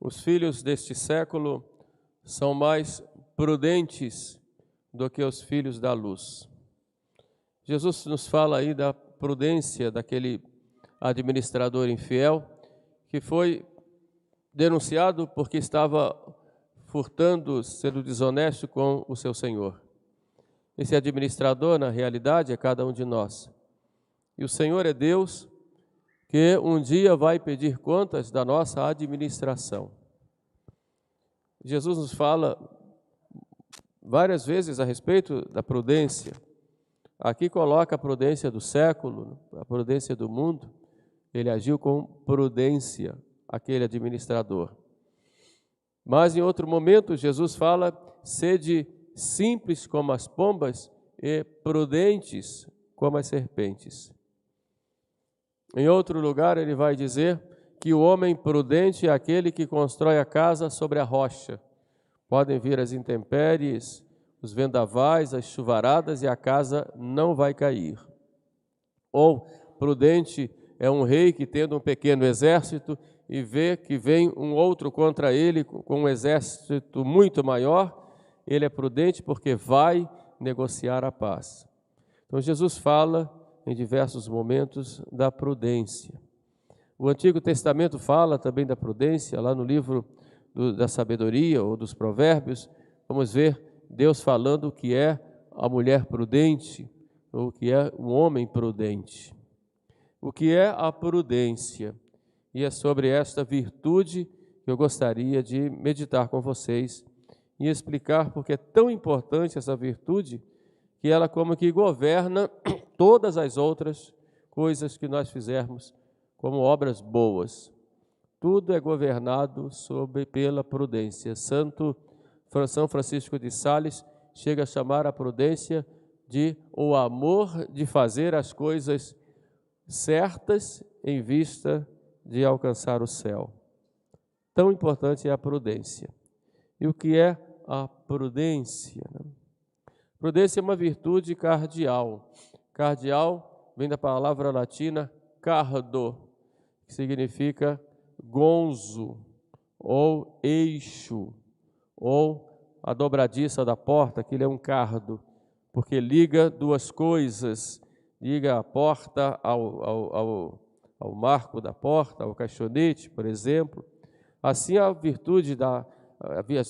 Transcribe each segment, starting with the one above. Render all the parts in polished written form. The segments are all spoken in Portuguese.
Os filhos deste século são mais prudentes do que os filhos da luz. Jesus nos fala aí da prudência daquele administrador infiel que foi denunciado porque estava furtando, sendo desonesto com o seu senhor. Esse administrador, na realidade, é cada um de nós. E o Senhor é Deus que um dia vai pedir contas da nossa administração. Jesus nos fala várias vezes a respeito da prudência. Aqui coloca a prudência do século, a prudência do mundo. Ele agiu com prudência, aquele administrador. Mas em outro momento, Jesus fala: sede simples como as pombas e prudentes como as serpentes. Em outro lugar, ele vai dizer que o homem prudente é aquele que constrói a casa sobre a rocha. Podem vir as intempéries, os vendavais, as chuvaradas e a casa não vai cair. Ou prudente é um rei que, tendo um pequeno exército e vê que vem um outro contra ele com um exército muito maior, ele é prudente porque vai negociar a paz. Então Jesus fala em diversos momentos da prudência. O Antigo Testamento fala também da prudência, lá no livro da sabedoria ou dos provérbios, vamos ver Deus falando o que é a mulher prudente, ou o que é um homem prudente. O que é a prudência? E é sobre esta virtude que eu gostaria de meditar com vocês e explicar porque é tão importante essa virtude, que ela como que governa todas as outras coisas que nós fizermos como obras boas. Tudo é governado pela prudência. São Francisco de Sales chega a chamar a prudência de o amor de fazer as coisas certas em vista de alcançar o céu. Tão importante é a prudência. E o que é a prudência? Prudência é uma virtude cardial. Cardial vem da palavra latina cardo, que significa gonzo, ou eixo, ou a dobradiça da porta, aquilo é um cardo, porque liga duas coisas, liga a porta ao marco da porta, ao caixonete, por exemplo. Assim as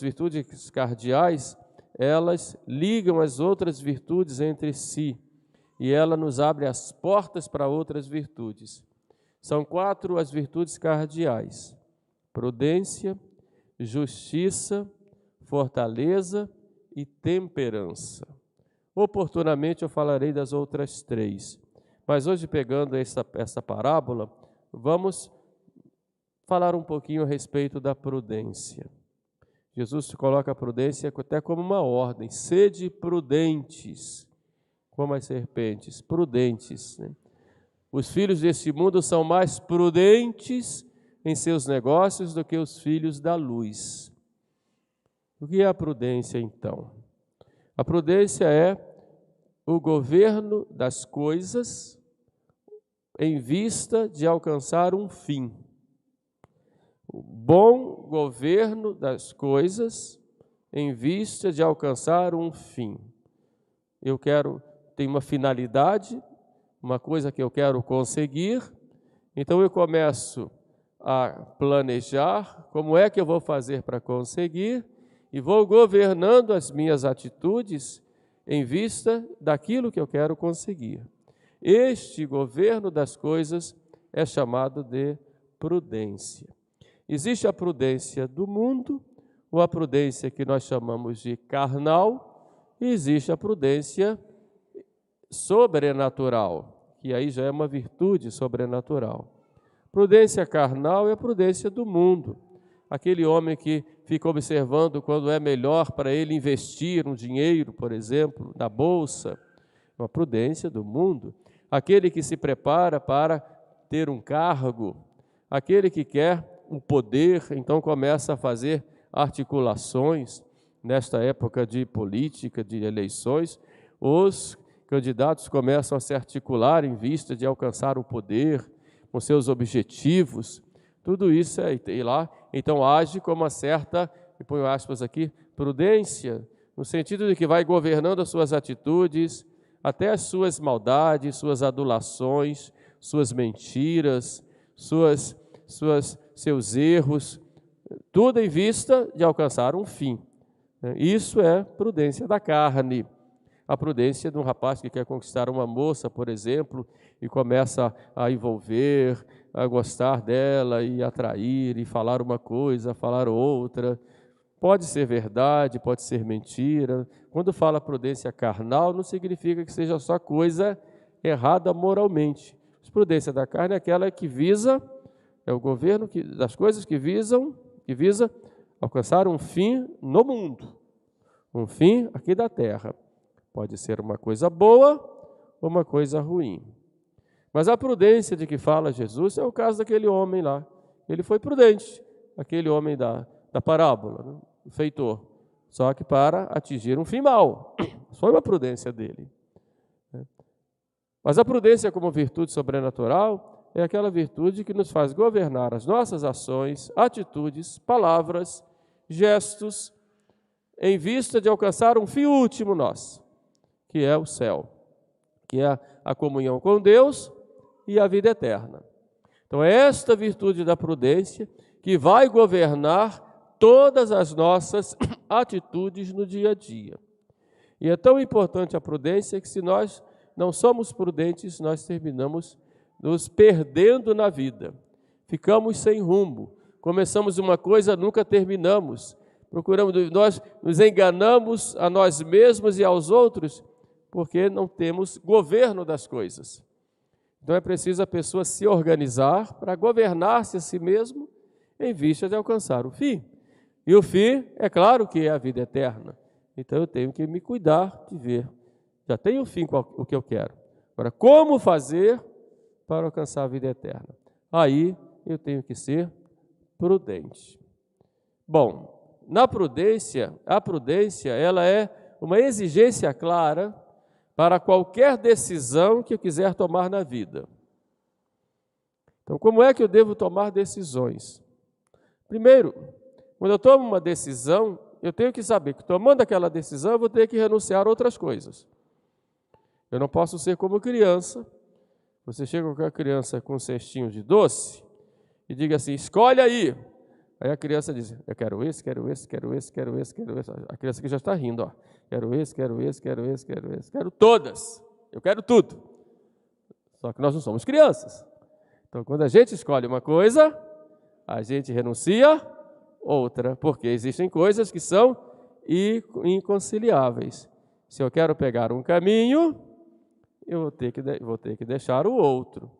virtudes cardeais, elas ligam as outras virtudes entre si, e ela nos abre as portas para outras virtudes. São 4 as virtudes cardeais: prudência, justiça, fortaleza e temperança. Oportunamente eu falarei das outras 3, mas hoje, pegando essa parábola, vamos falar um pouquinho a respeito da prudência. Jesus coloca a prudência até como uma ordem: sede prudentes, como as serpentes, prudentes, né? Os filhos deste mundo são mais prudentes em seus negócios do que os filhos da luz. O que é a prudência, então? A prudência é o governo das coisas em vista de alcançar um fim. O bom governo das coisas em vista de alcançar um fim. Eu tenho uma finalidade, uma coisa que eu quero conseguir, então eu começo a planejar como é que eu vou fazer para conseguir e vou governando as minhas atitudes em vista daquilo que eu quero conseguir. Este governo das coisas é chamado de prudência. Existe a prudência do mundo, ou a prudência que nós chamamos de carnal, e existe a prudência sobrenatural, que aí já é uma virtude sobrenatural. Prudência carnal é a prudência do mundo. Aquele homem que fica observando quando é melhor para ele investir um dinheiro, por exemplo, na bolsa, uma prudência do mundo. Aquele que se prepara para ter um cargo, aquele que quer o poder, então começa a fazer articulações. Nesta época de política, de eleições, os candidatos começam a se articular em vista de alcançar o poder com seus objetivos. Tudo isso e lá, então age com uma certa, e ponho aspas aqui, prudência, no sentido de que vai governando as suas atitudes, até as suas maldades, suas adulações, suas mentiras, seus erros, tudo em vista de alcançar um fim. Isso é prudência da carne. A prudência de um rapaz que quer conquistar uma moça, por exemplo, e começa a envolver, a gostar dela e atrair, e falar uma coisa, falar outra. Pode ser verdade, pode ser mentira. Quando fala prudência carnal, não significa que seja só coisa errada moralmente. A prudência da carne é aquela que visa, é o governo das coisas que visa alcançar um fim no mundo, um fim aqui da terra. Pode ser uma coisa boa ou uma coisa ruim. Mas a prudência de que fala Jesus é o caso daquele homem lá. Ele foi prudente, aquele homem da parábola, né? O feitor, só que para atingir um fim mau. Foi uma prudência dele. Mas a prudência como virtude sobrenatural é aquela virtude que nos faz governar as nossas ações, atitudes, palavras, gestos, em vista de alcançar um fim último nosso, que é o céu, que é a comunhão com Deus e a vida eterna. Então, é esta virtude da prudência que vai governar todas as nossas atitudes no dia a dia. E é tão importante a prudência que, se nós não somos prudentes, nós terminamos nos perdendo na vida. Ficamos sem rumo. Começamos uma coisa, nunca terminamos. Nós nos enganamos a nós mesmos e aos outros porque não temos governo das coisas. Então é preciso a pessoa se organizar para governar-se a si mesmo em vista de alcançar o fim. E o fim, é claro que é a vida eterna. Então eu tenho que me cuidar de ver. Já tenho o fim o que eu quero. Agora, como fazer para alcançar a vida eterna? Aí eu tenho que ser prudente. Bom, a prudência ela é uma exigência clara para qualquer decisão que eu quiser tomar na vida. Então, como é que eu devo tomar decisões? Primeiro, quando eu tomo uma decisão, eu tenho que saber que tomando aquela decisão eu vou ter que renunciar a outras coisas. Eu não posso ser como criança. Você chega com a criança com um cestinho de doce e diga assim, escolhe aí. Aí a criança diz, eu quero esse, quero esse, quero esse, quero esse, quero esse. A criança aqui já está rindo, ó. Quero esse, quero esse, quero esse, quero esse, quero todas. Eu quero tudo. Só que nós não somos crianças. Então, quando a gente escolhe uma coisa, a gente renuncia outra, porque existem coisas que são inconciliáveis. Se eu quero pegar um caminho, eu vou ter que deixar o outro.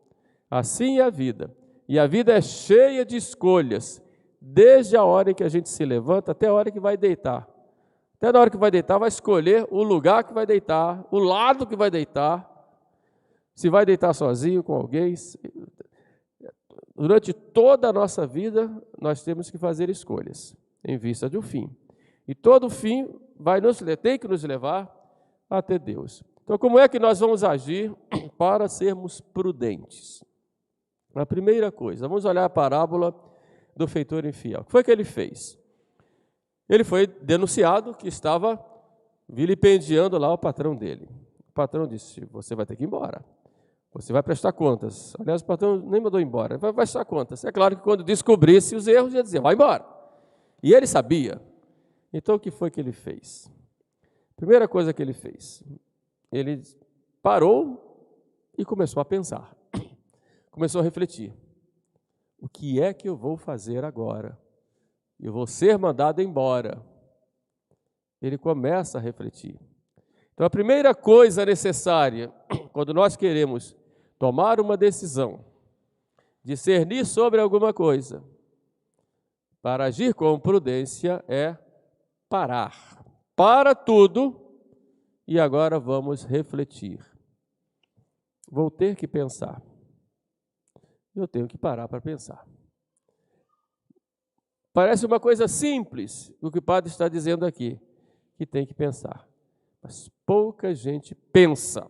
Assim é a vida. E a vida é cheia de escolhas, desde a hora em que a gente se levanta até a hora que vai deitar. Até na hora que vai deitar, vai escolher o lugar que vai deitar, o lado que vai deitar, se vai deitar sozinho, com alguém. Durante toda a nossa vida, nós temos que fazer escolhas, em vista de um fim. E todo fim tem que nos levar até Deus. Então, como é que nós vamos agir para sermos prudentes? A primeira coisa, vamos olhar a parábola do feitor infiel. O que foi que ele fez? Ele foi denunciado que estava vilipendiando lá o patrão dele. O patrão disse, você vai ter que ir embora. Você vai prestar contas. Aliás, o patrão nem mandou embora, vai prestar contas. É claro que quando descobrisse os erros, ia dizer, vai embora. E ele sabia. Então, o que foi que ele fez? Primeira coisa que ele fez, ele parou e começou a pensar. Começou a refletir. O que é que eu vou fazer agora? Eu vou ser mandado embora. Ele começa a refletir. Então, a primeira coisa necessária, quando nós queremos tomar uma decisão, discernir sobre alguma coisa, para agir com prudência, é parar. Para tudo e agora vamos refletir. Vou ter que pensar. Eu tenho que parar para pensar. Parece uma coisa simples o que o padre está dizendo aqui, que tem que pensar. Mas pouca gente pensa.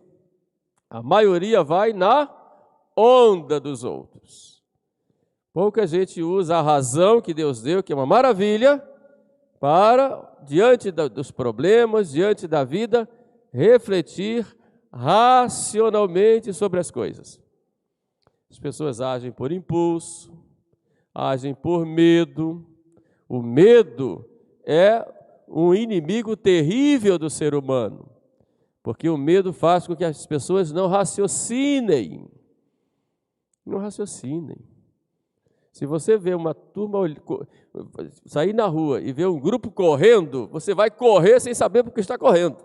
A maioria vai na onda dos outros. Pouca gente usa a razão que Deus deu, que é uma maravilha, para, diante dos problemas, diante da vida, refletir racionalmente sobre as coisas. As pessoas agem por impulso, agem por medo. O medo é um inimigo terrível do ser humano, porque o medo faz com que as pessoas não raciocinem. Não raciocinem. Se você vê uma turma sair na rua e ver um grupo correndo, você vai correr sem saber porque está correndo.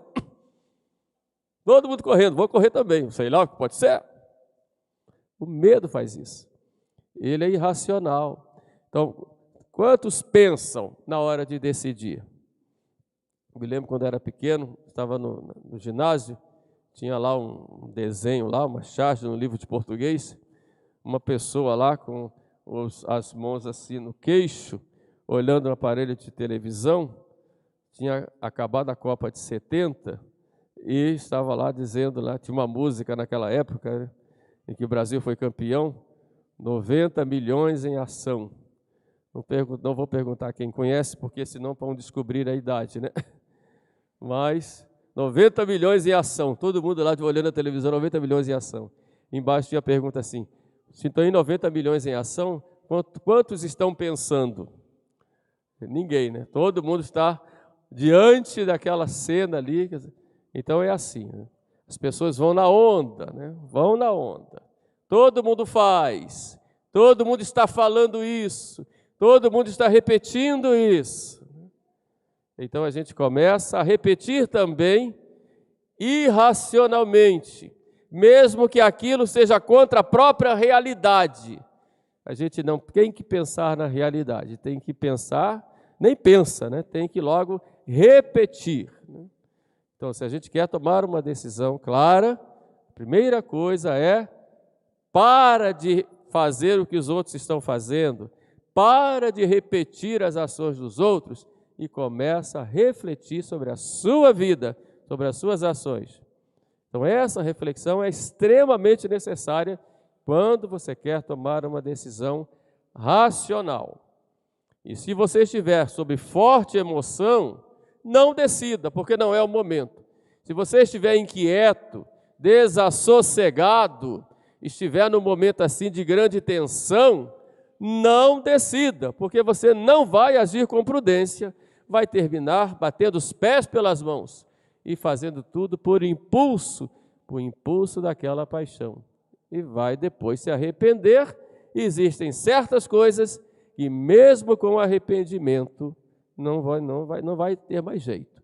Todo mundo correndo, vou correr também, sei lá o que pode ser. O medo faz isso. Ele é irracional. Então, quantos pensam na hora de decidir? Eu me lembro quando era pequeno, estava no ginásio, tinha lá um desenho, lá, uma charge no livro de português, uma pessoa lá com as mãos assim no queixo, olhando no aparelho de televisão, tinha acabado a Copa de 70 e estava lá dizendo, lá, tinha uma música naquela época, né, em que o Brasil foi campeão, 90 milhões em ação. Não vou perguntar quem conhece, porque senão vão descobrir a idade, né? Mas 90 milhões em ação, todo mundo lá olhando a televisão, 90 milhões em ação. Embaixo tinha a pergunta assim, se estão em 90 milhões em ação, quantos estão pensando? Ninguém, né? Todo mundo está diante daquela cena ali. Então é assim, né? As pessoas vão na onda, né? Vão na onda. Todo mundo faz, todo mundo está falando isso, todo mundo está repetindo isso. Então a gente começa a repetir também irracionalmente, mesmo que aquilo seja contra a própria realidade. A gente não tem que pensar na realidade, tem que pensar, nem pensa, né? Tem que logo repetir. Então, se a gente quer tomar uma decisão clara, a primeira coisa é: para de fazer o que os outros estão fazendo, para de repetir as ações dos outros e começa a refletir sobre a sua vida, sobre as suas ações. Então, essa reflexão é extremamente necessária quando você quer tomar uma decisão racional. E se você estiver sob forte emoção, não decida, porque não é o momento. Se você estiver inquieto, desassossegado, estiver num momento assim de grande tensão, não decida, porque você não vai agir com prudência, vai terminar batendo os pés pelas mãos e fazendo tudo por impulso daquela paixão. E vai depois se arrepender. Existem certas coisas que mesmo com arrependimento não vai ter mais jeito.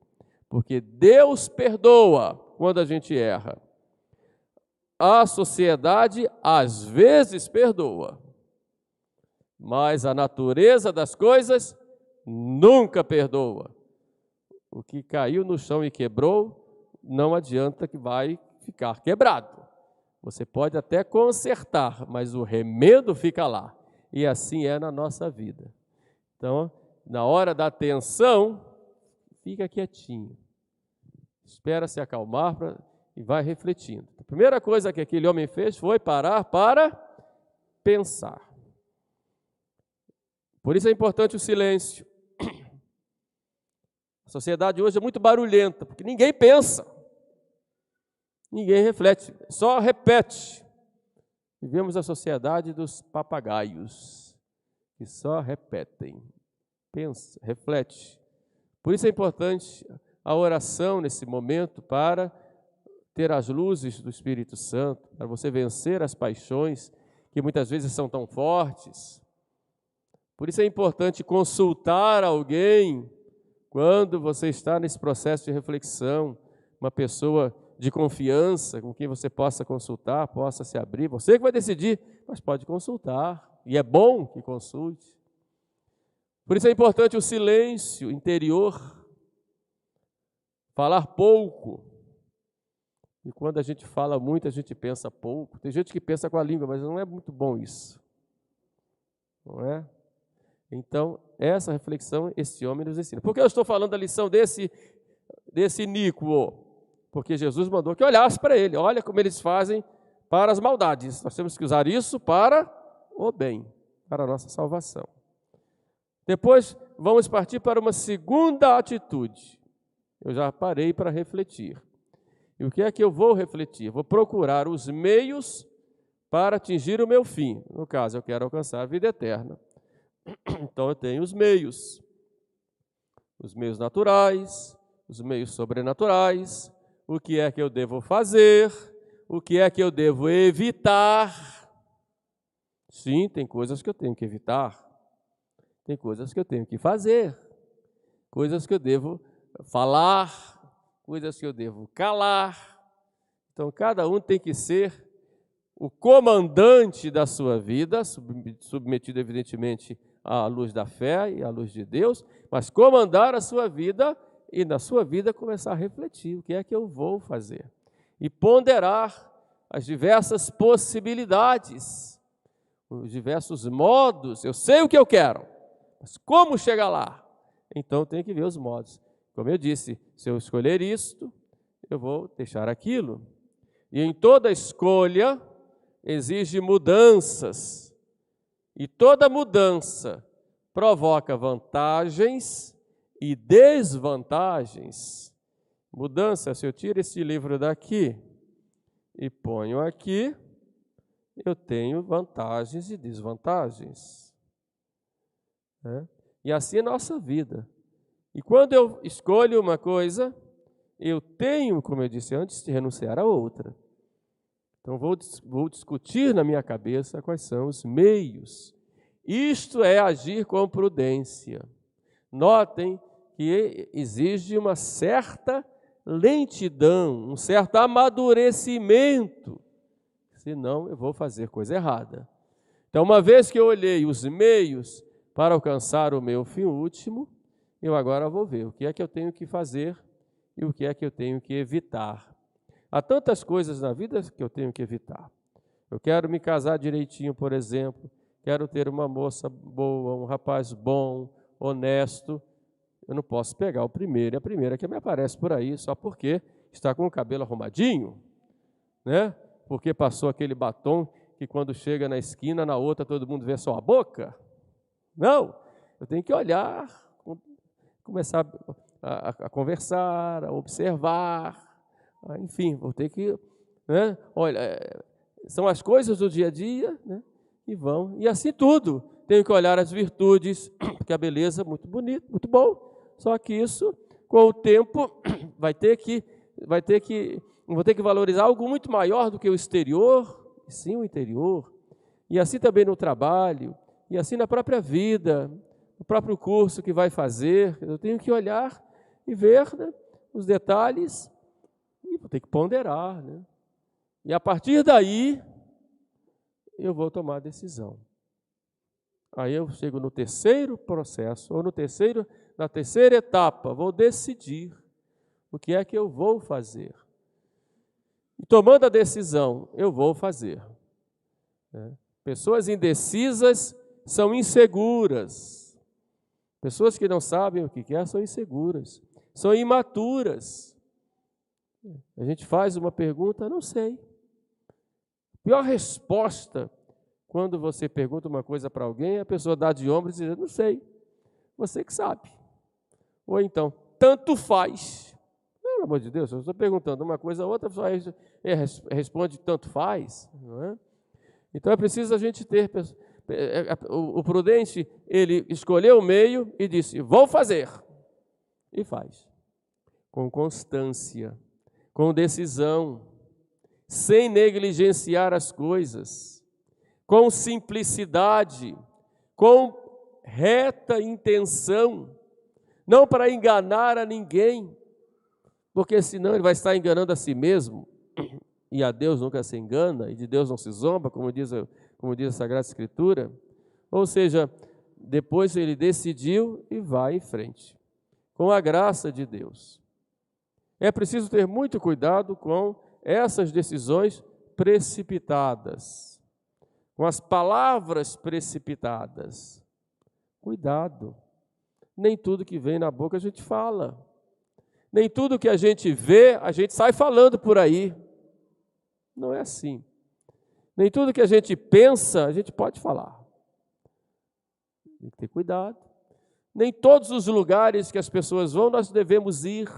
Porque Deus perdoa quando a gente erra. A sociedade às vezes perdoa, mas a natureza das coisas nunca perdoa. O que caiu no chão e quebrou, não adianta que vai ficar quebrado. Você pode até consertar, mas o remendo fica lá. E assim é na nossa vida. Então, na hora da tensão, fica quietinho. Espera se acalmar e vai refletindo. A primeira coisa que aquele homem fez foi parar para pensar. Por isso é importante o silêncio. A sociedade hoje é muito barulhenta, porque ninguém pensa. Ninguém reflete, só repete. Vivemos a sociedade dos papagaios, que só repetem. Pensa, reflete. Por isso é importante a oração nesse momento para ter as luzes do Espírito Santo, para você vencer as paixões que muitas vezes são tão fortes. Por isso é importante consultar alguém quando você está nesse processo de reflexão, uma pessoa de confiança com quem você possa consultar, possa se abrir. Você que vai decidir, mas pode consultar, e é bom que consulte. Por isso é importante o silêncio interior, falar pouco. E quando a gente fala muito, a gente pensa pouco. Tem gente que pensa com a língua, mas não é muito bom isso. Não é? Então, essa reflexão, esse homem nos ensina. Por que eu estou falando da lição desse iníquo? Porque Jesus mandou que olhasse para ele. Olha como eles fazem para as maldades. Nós temos que usar isso para o bem. para a nossa salvação. Depois, vamos partir para uma segunda atitude. Eu já parei para refletir. E o que é que eu vou refletir? Vou procurar os meios para atingir o meu fim. No caso, eu quero alcançar a vida eterna. Então, eu tenho os meios naturais, os meios sobrenaturais, o que é que eu devo fazer, o que é que eu devo evitar. Sim, tem coisas que eu tenho que evitar, tem coisas que eu tenho que fazer, coisas que eu devo falar, coisas que eu devo calar. Então, cada um tem que ser o comandante da sua vida, submetido, evidentemente, à luz da fé e à luz de Deus, mas comandar a sua vida e, na sua vida, começar a refletir o que é que eu vou fazer e ponderar as diversas possibilidades, os diversos modos. Eu sei o que eu quero, mas como chegar lá? Então, tem que ver os modos. Como eu disse, se eu escolher isto, eu vou deixar aquilo. E em toda escolha exige mudanças. E toda mudança provoca vantagens e desvantagens. Mudança, se eu tiro esse livro daqui e ponho aqui, eu tenho vantagens e desvantagens. E assim é a nossa vida. E quando eu escolho uma coisa, eu tenho, como eu disse antes, de renunciar a outra. Então, vou discutir na minha cabeça quais são os meios. Isto é agir com prudência. Notem que exige uma certa lentidão, um certo amadurecimento, senão eu vou fazer coisa errada. Então, uma vez que eu olhei os meios para alcançar o meu fim último, eu agora vou ver o que é que eu tenho que fazer e o que é que eu tenho que evitar. Há tantas coisas na vida que eu tenho que evitar. Eu quero me casar direitinho, por exemplo, quero ter uma moça boa, um rapaz bom, honesto. Eu não posso pegar o primeiro e a primeira que me aparece por aí só porque está com o cabelo arrumadinho, né? Porque passou aquele batom que quando chega na esquina, na outra, todo mundo vê só a boca. Não, eu tenho que olhar, começar a conversar, a observar. Enfim, vou ter que, né? Olha, são as coisas do dia a dia, né? E vão, e assim tudo. Tenho que olhar as virtudes, porque a beleza é muito bonita, muito bom. Só que isso, com o tempo, vou ter que valorizar algo muito maior do que o exterior, e sim o interior. E assim também no trabalho, e assim na própria vida, no próprio curso que vai fazer. Eu tenho que olhar e ver, né, os detalhes. E vou ter que ponderar, né? E a partir daí, eu vou tomar a decisão. Aí eu chego no terceiro processo, ou na terceira etapa, vou decidir o que é que eu vou fazer. E tomando a decisão, eu vou fazer. Pessoas indecisas são inseguras. Pessoas que não sabem o que quer são inseguras, são imaturas. A gente faz uma pergunta, não sei. A pior resposta, quando você pergunta uma coisa para alguém, a pessoa dá de ombros e diz, não sei, você que sabe. Ou então, tanto faz. Pelo amor de Deus, eu estou perguntando uma coisa, a outra a pessoa responde tanto faz. Não é? Então é preciso a gente ter... O prudente, ele escolheu o meio e disse, vou fazer. E faz. Com constância, com decisão, sem negligenciar as coisas, com simplicidade, com reta intenção, não para enganar a ninguém, porque senão ele vai estar enganando a si mesmo, e a Deus nunca se engana, e de Deus não se zomba, como diz a Sagrada Escritura. Ou seja, depois ele decidiu e vai em frente, com a graça de Deus. É preciso ter muito cuidado com essas decisões precipitadas, com as palavras precipitadas. Cuidado. Nem tudo que vem na boca a gente fala. Nem tudo que a gente vê, a gente sai falando por aí. Não é assim. Nem tudo que a gente pensa, a gente pode falar. Tem que ter cuidado. Nem todos os lugares que as pessoas vão, nós devemos ir.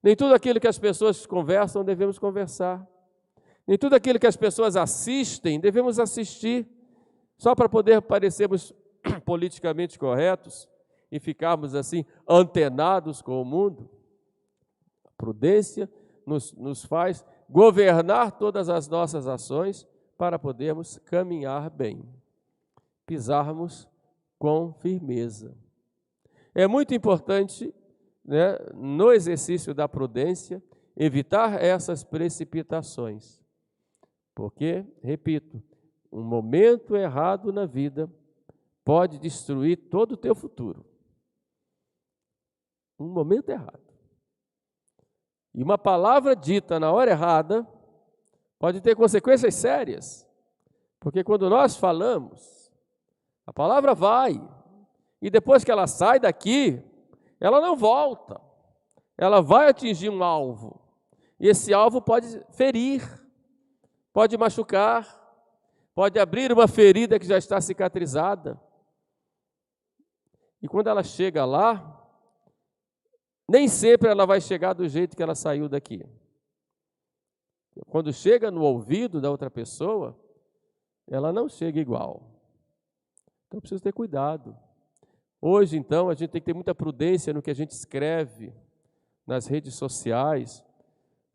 Nem tudo aquilo que as pessoas conversam, devemos conversar. Nem tudo aquilo que as pessoas assistem, devemos assistir, só para poder parecermos politicamente corretos e ficarmos assim, antenados com o mundo. A prudência nos faz governar todas as nossas ações para podermos caminhar bem, pisarmos com firmeza. É muito importante, né, no exercício da prudência, evitar essas precipitações. Porque, repito, um momento errado na vida pode destruir todo o teu futuro. Um momento errado. E uma palavra dita na hora errada pode ter consequências sérias. Porque quando nós falamos, a palavra vai, e depois que ela sai daqui, ela não volta. Ela vai atingir um alvo. E esse alvo pode ferir, pode machucar, pode abrir uma ferida que já está cicatrizada. E quando ela chega lá, nem sempre ela vai chegar do jeito que ela saiu daqui. Quando chega no ouvido da outra pessoa, ela não chega igual. Então, precisa ter cuidado. Hoje, então, a gente tem que ter muita prudência no que a gente escreve nas redes sociais,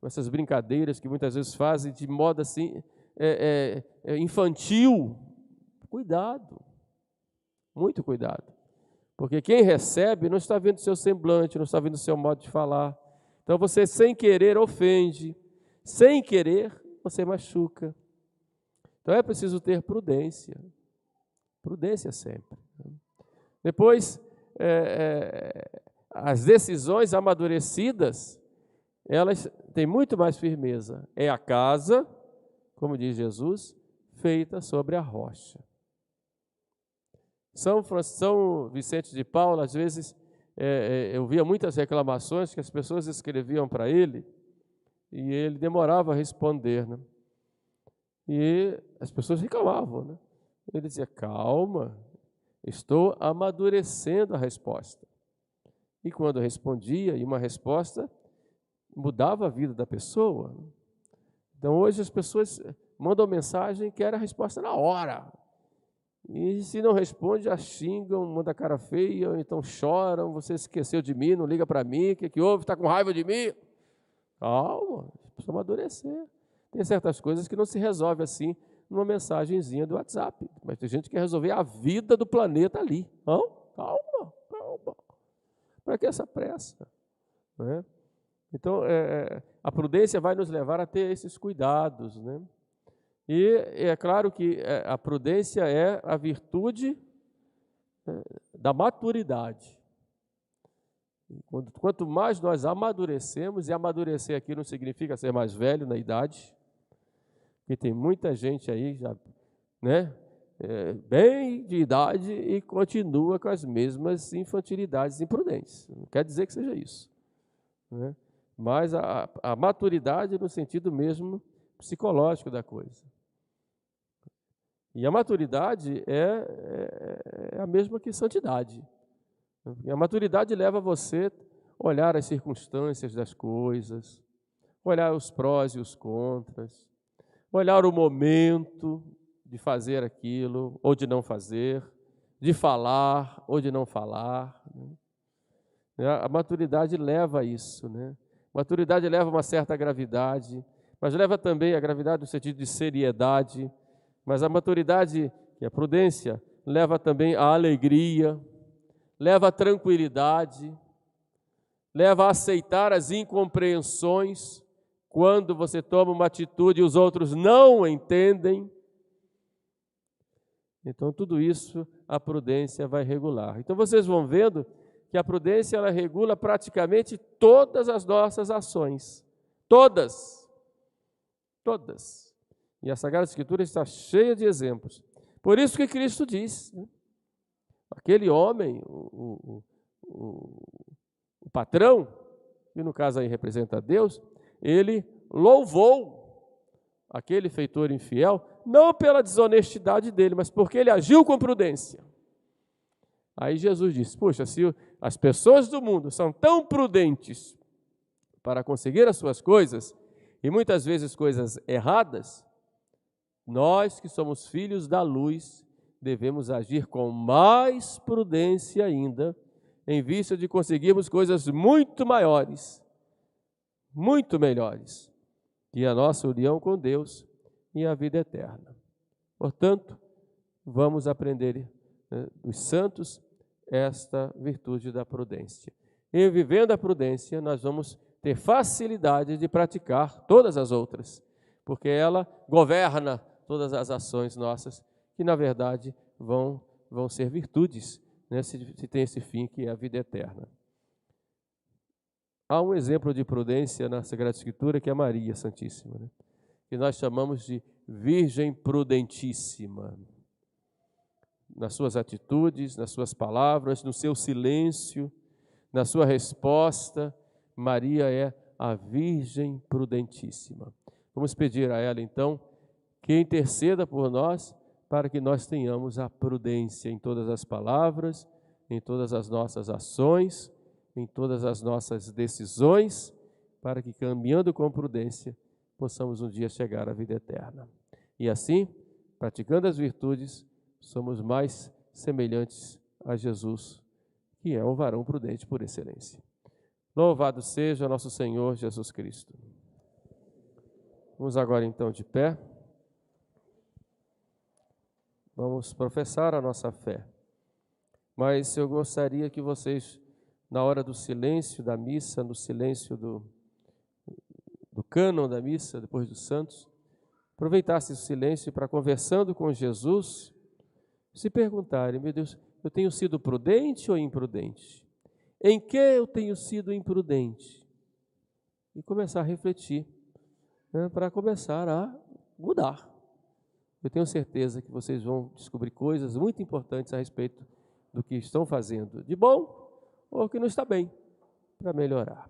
com essas brincadeiras que muitas vezes fazem de modo assim, infantil. Cuidado, muito cuidado. Porque quem recebe não está vendo o seu semblante, não está vendo o seu modo de falar. Então você, sem querer, ofende. Sem querer, você machuca. Então é preciso ter prudência. Prudência sempre. Depois, as decisões amadurecidas, elas têm muito mais firmeza. É a casa, como diz Jesus, feita sobre a rocha. São Vicente de Paulo, às vezes, eu via muitas reclamações que as pessoas escreviam para ele e ele demorava a responder, né? E as pessoas reclamavam, né? Ele dizia, calma, estou amadurecendo a resposta. E quando respondia, e uma resposta mudava a vida da pessoa. Então, hoje as pessoas mandam mensagem que querem a resposta na hora. E se não responde, já xingam, mandam cara feia, ou então choram, você esqueceu de mim, não liga para mim, o que houve, está com raiva de mim? Calma, precisa amadurecer. Tem certas coisas que não se resolve assim, numa mensagenzinha do WhatsApp. Mas tem gente que quer resolver a vida do planeta ali. Não? Calma, calma. Para que essa pressa? Né? Então, a prudência vai nos levar a ter esses cuidados, né? E é claro que a prudência é a virtude da maturidade. Quanto mais nós amadurecemos, e amadurecer aqui não significa ser mais velho na idade, porque tem muita gente aí já, né, bem de idade e continua com as mesmas infantilidades imprudentes. Não quer dizer que seja isso, né? Mas a maturidade no sentido mesmo psicológico da coisa. E a maturidade é a mesma que santidade. A maturidade leva você a olhar as circunstâncias das coisas, olhar os prós e os contras, olhar o momento de fazer aquilo ou de não fazer, de falar ou de não falar. A maturidade leva a isso, né? A maturidade leva a uma certa gravidade, mas leva também a gravidade no sentido de seriedade. Mas a maturidade e a prudência leva também a alegria, leva a tranquilidade, leva a aceitar as incompreensões quando você toma uma atitude e os outros não entendem. Então, tudo isso a prudência vai regular. Então, vocês vão vendo que a prudência ela regula praticamente todas as nossas ações. Todas. Todas. E a Sagrada Escritura está cheia de exemplos. Por isso que Cristo diz, né? Aquele homem, o patrão, que no caso aí representa Deus, ele louvou aquele feitor infiel, não pela desonestidade dele, mas porque ele agiu com prudência. Aí Jesus disse, poxa, se as pessoas do mundo são tão prudentes para conseguir as suas coisas, e muitas vezes coisas erradas, nós que somos filhos da luz, devemos agir com mais prudência ainda, em vista de conseguirmos coisas muito maiores, muito melhores, que a nossa união com Deus e a vida eterna. Portanto, vamos aprender dos santos esta virtude da prudência. E vivendo a prudência, nós vamos ter facilidade de praticar todas as outras, porque ela governa todas as ações nossas, que na verdade vão ser virtudes, né, se tem esse fim que é a vida eterna. Há um exemplo de prudência na Sagrada Escritura que é Maria Santíssima, né, que nós chamamos de Virgem Prudentíssima. Nas suas atitudes, nas suas palavras, no seu silêncio, na sua resposta, Maria é a Virgem Prudentíssima. Vamos pedir a ela então que interceda por nós, para que nós tenhamos a prudência em todas as palavras, em todas as nossas ações, em todas as nossas decisões, para que caminhando com prudência, possamos um dia chegar à vida eterna. E assim, praticando as virtudes, somos mais semelhantes a Jesus, que é o varão prudente por excelência. Louvado seja nosso Senhor Jesus Cristo. Vamos agora então de pé. Vamos professar a nossa fé. Mas eu gostaria que vocês, na hora do silêncio da missa, no silêncio do cânon da missa, depois dos santos, aproveitassem o silêncio para, conversando com Jesus, se perguntarem, meu Deus, eu tenho sido prudente ou imprudente? Em que eu tenho sido imprudente? E começar a refletir, né, para começar a mudar. Eu tenho certeza que vocês vão descobrir coisas muito importantes a respeito do que estão fazendo de bom ou que não está bem, para melhorar.